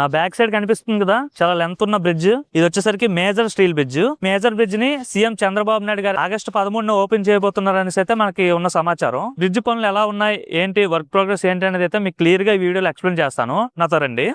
నా back side కనిపిస్తుంది కదా, చాలా లెంత్ ఉన్న బ్రిడ్జ్. ఇది వచ్చేసరికి major steel bridge. Major bridge ని సీఎం చంద్రబాబు నాయుడు గారు ఆగస్టు 13న ఓపెన్ చేయబోతున్నారు అనేసి అయితే మనకి ఉన్న సమాచారం. బ్రిడ్జ్ పనులు ఎలా ఉన్నాయి, ఏంటి వర్క్ ప్రోగ్రెస్ ఏంటి అనేది అయితే మీకు క్లియర్ గా ఈ వీడియోలో ఎక్స్ప్లెయిన్ చేస్తాను. నాతో రండి.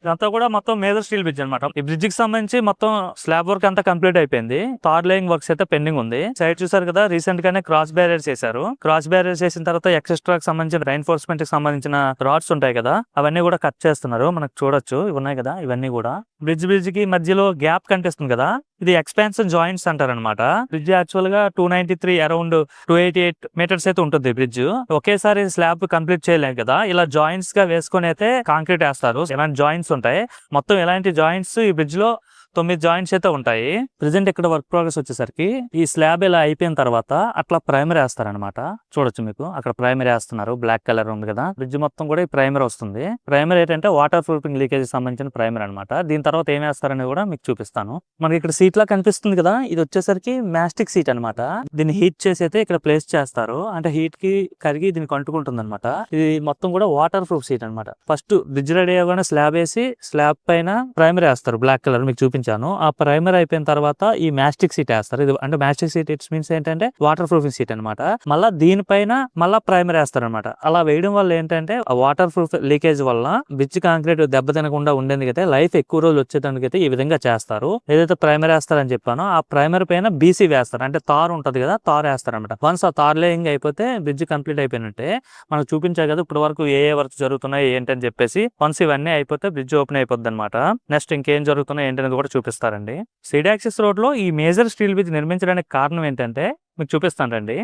ఇదంతా కూడా మొత్తం మేజర్ స్టీల్ బ్రిడ్జ్ అనమాట. ఈ బ్రిడ్జ్ కి సంబంధించి మొత్తం స్లాబ్ వర్క్ అంతా కంప్లీట్ అయిపోయింది. తార్ లేయింగ్ వర్క్స్ అయితే పెండింగ్ ఉంది. సైడ్ చూసారు కదా, రీసెంట్ గానే క్రాస్ బ్యారియర్స్ చేశారు. క్రాస్ బ్యారియర్స్ చేసిన తర్వాత ఎక్సెస్ట్రా కి సంబంధించిన రైన్ఫోర్స్మెంట్ కి సంబంధించిన రాడ్స్ ఉంటాయి కదా, అవన్నీ కూడా కట్ చేస్తున్నారు. మనకు చూడొచ్చు, ఇవి ఉన్నాయి కదా, ఇవన్నీ కూడా బ్రిడ్జ్ కి మధ్యలో గ్యాప్ కనిపిస్తుంది కదా, ఇది ఎక్స్పాన్షన్ జాయింట్స్ అంటారు అనమాట. బ్రిడ్జ్ యాక్చువల్ గా 293 అరౌండ్ 288 మీటర్స్ అయితే ఉంటుంది బ్రిడ్జ్. ఒకేసారి స్లాబ్ కంప్లీట్ చేయలేం కదా, ఇలా జాయింట్స్ గా వేసుకొని అయితే కాంక్రీట్ వేస్తారు. ఇలాంటి జాయింట్స్ ఉంటాయి. మొత్తం ఇలాంటి జాయింట్స్ ఈ బ్రిడ్జ్ లో 9 జాయింట్స్ అయితే ఉంటాయి. ప్రెసెంట్ ఇక్కడ వర్క్ ప్రోగ్రెస్ వచ్చేసరికి ఈ స్లాబ్ ఇలా అయిపోయిన తర్వాత అట్లా ప్రైమర్ వేస్తారనమాట. చూడొచ్చు, మీకు అక్కడ ప్రైమర్ వేస్తున్నారు. బ్లాక్ కలర్ ఉంది కదా, బ్రిడ్జ్ మొత్తం కూడా ఈ ప్రైమర్ వస్తుంది. ప్రైమర్ ఏంటంటే వాటర్ ప్రూఫింగ్ లీకేజ్ సంబంధించిన ప్రైమర్ అనమాట. దీని తర్వాత ఏం వేస్తారనేది కూడా మీకు చూపిస్తాను. మనకి ఇక్కడ సీట్ లా కనిపిస్తుంది కదా, ఇది వచ్చేసరికి మ్యాస్టిక్ సీట్ అనమాట. దీన్ని హీట్ చేసి అయితే ఇక్కడ ప్లేస్ చేస్తారు. అంటే హీట్ కి కరిగి దీనికి అంటుకుంటుంది అనమాట. ఇది మొత్తం కూడా వాటర్ ప్రూఫ్ సీట్ అనమాట. ఫస్ట్ బ్రిడ్జ్ రెడీ అవ్వగానే స్లాబ్ వేసి స్లాబ్ పైన ప్రైమర్ వేస్తారు, బ్లాక్ కలర్ మీకు చూపించాను. ఆ ప్రైమర్ అయిపోయిన తర్వాత ఈ మ్యాస్టిక్ సీట్ వేస్తారు. ఇది అంటే మ్యాస్టిక్ సీట్ ఇట్స్ మీన్స్ ఏంటంటే వాటర్ ప్రూఫింగ్ సీట్ అనమాట. మళ్ళా దీనిపైన మళ్ళా ప్రైమర్ వేస్తారు అనమాట. అలా వేయడం వల్ల ఏంటంటే ఆ వాటర్ ప్రూఫ్ లీకేజ్ వల్ల బ్రిడ్జ్ కాంక్రీట్ దెబ్బ తినకుండా ఉండేందుకైతే, లైఫ్ ఎక్కువ రోజులు వచ్చేదానికైతే ఈ విధంగా చేస్తారు. ఏదైతే ప్రైమర్ వేస్తారని చెప్పానో ఆ ప్రైమర్ పైన బీసీ వేస్తారు. అంటే తార్ ఉంటది కదా, తార్ వేస్తారు అనమాట. వన్స్ ఆ తార్ లేయింగ్ అయిపోతే బ్రిడ్జ్ కంప్లీట్ అయిపోయినట్టే. మనకు చూపించారు కదా ఇప్పుడు వరకు ఏ వర్క్ జరుగుతున్నాయి ఏంటని చెప్పేసి. వన్స్ ఇవన్నీ అయిపోతే బ్రిడ్జ్ ఓపెన్ అయిపోద్ది అనమాట. నెక్స్ట్ ఇంకేం జరుగుతున్నాయి ఏంటనేది కూడా చూపిస్తారండి. సైడ్ యాక్సిస్ రోడ్ లో ఈ మేజర్ స్టీల్ బ్రిడ్జ్ నిర్మించడానికి కారణం ఏంటంటే మీకు చూపిస్తాను రండి.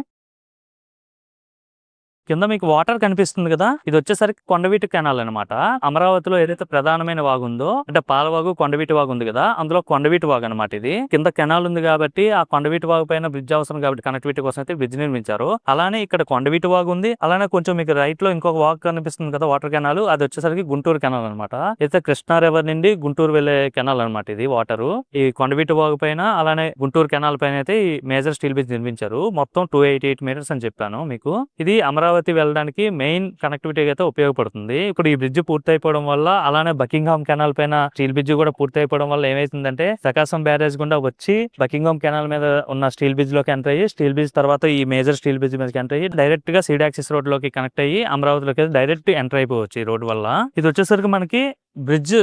కింద మీకు వాటర్ కనిపిస్తుంది కదా, ఇది వచ్చేసరికి కొండవీటి కెనాల్ అనమాట. అమరావతిలో ఏదైతే ప్రధానమైన వాగు ఉందో, అంటే పాలవాగు కొండవీటి వాగు ఉంది కదా, అందులో కొండవీటి వాగు అనమాట. ఇది కింద కెనాల్ ఉంది కాబట్టి ఆ కొండవీటి వాగు పైన బ్రిడ్జ్ అవసరం కాబట్టి కనెక్టివిటీ కోసం అయితే బ్రిడ్జ్ నిర్మించారు. అలానే ఇక్కడ కొండవీటి వాగు ఉంది. అలానే కొంచెం మీకు రైట్ లో ఇంకొక వాగు కనిపిస్తుంది కదా, వాటర్ కెనాల్, అది వచ్చేసరికి గుంటూరు కెనాల్ అనమాట. అయితే కృష్ణా రివర్ నుండి గుంటూరు వెళ్లే కెనాల్ అనమాట ఇది వాటర్. ఈ కొండవీటి వాగు పైన అలానే గుంటూరు కెనాల్ పైన అయితే ఈ మేజర్ స్టీల్ బ్రిడ్జ్ నిర్మించారు. మొత్తం 288 మీటర్స్ అని చెప్పాను మీకు. ఇది అమరావతి వెళ్ళడానికి మెయిన్ కనెక్టివిటీ అయితే ఉపయోగపడుతుంది. ఇప్పుడు ఈ బ్రిడ్జ్ పూర్తి అయిపోవడం వల్ల, అలానే బకింగ్హామ్ కెనాల్ పైన స్టీల్ బ్రిడ్జ్ కూడా పూర్తి అయిపోవడం వల్ల ఏమైతుందంటే ప్రకాశం బ్యారేజ్ గుండా వచ్చి బకింగ్హామ్ కెనాల్ మీద ఉన్న స్టీల్ బ్రిడ్జ్ లోకి ఎంటర్ అయ్యి, స్టీల్ బ్రిడ్జ్ తర్వాత ఈ మేజర్ స్టీల్ బ్రిడ్జ్ మీదకి ఎంటర్ అయ్యి డైరెక్ట్ గా సైడ్ యాక్సిస్ రోడ్ లోకి కనెక్ట్ అయ్యి అమరావతిలోకి డైరెక్ట్ ఎంటర్ అయిపోవచ్చు ఈ రోడ్ వల్ల. ఇది వచ్చేసరికి మనకి బ్రిడ్జ్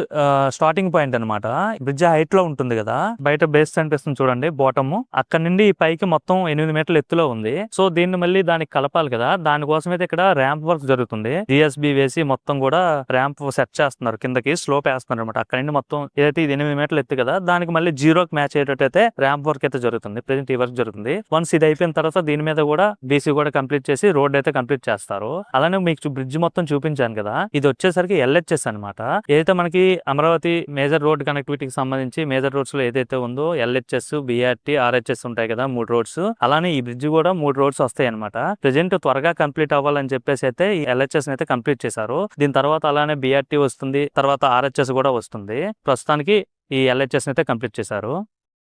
స్టార్టింగ్ పాయింట్ అనమాట. బ్రిడ్జ్ హైట్ లో ఉంటుంది కదా, బయట బేస్ కనిపిస్తుంది చూడండి, బాటమ్. అక్కడ నుండి ఈ పైకి మొత్తం 8 మీటర్ల ఎత్తులో ఉంది. సో దీన్ని మళ్ళీ దానికి కలపాలి కదా, దానికోసం అయితే ఇక్కడ ర్యాంప్ వర్క్ జరుగుతుంది. జిఎస్బి వేసి మొత్తం కూడా ర్యాంప్ సెట్ చేస్తున్నారు, కిందకి స్లోప్ వేస్తున్నారు అనమాట. అక్కడ నుండి మొత్తం ఏదైతే ఇది 8 మీటర్ల ఎత్తు కదా, దానికి మళ్ళీ జీరోకి మ్యాచ్ అయ్యేటట్టు అయితే ర్యాంప్ వర్క్ అయితే జరుగుతుంది. ప్రెజెంట్ ఈ వర్క్ జరుగుతుంది. వన్స్ ఇది అయిపోయిన తర్వాత దీని మీద కూడా బీసీ కూడా కంప్లీట్ చేసి రోడ్ అయితే కంప్లీట్ చేస్తారు. అలానే మీకు బ్రిడ్జ్ మొత్తం చూపించాను కదా, ఇది వచ్చేసరికి ఎల్హెచ్ఎస్ అనమాట. ఏదైతే మనకి అమరావతి మేజర్ రోడ్ కనెక్టివిటీకి సంబంధించి మేజర్ రోడ్స్ లో ఏదైతే ఉందో ఎల్హెచ్ఎస్, బిఆర్టీ, ఆర్హెచ్ఎస్ ఉంటాయి కదా, 3 రోడ్స్. అలానే ఈ బ్రిడ్జ్ కూడా 3 రోడ్స్ వస్తాయి అనమాట. ప్రెజెంట్ త్వరగా కంప్లీట్ అవ్వాలని చెప్పేసి అయితే ఈ ఎల్హెచ్ఎస్ అయితే కంప్లీట్ చేశారు. దీని తర్వాత అలానే బిఆర్టీ వస్తుంది, తర్వాత ఆర్హెచ్ఎస్ కూడా వస్తుంది. ప్రస్తుతానికి ఈ ఎల్హెచ్ఎస్ అయితే కంప్లీట్ చేశారు.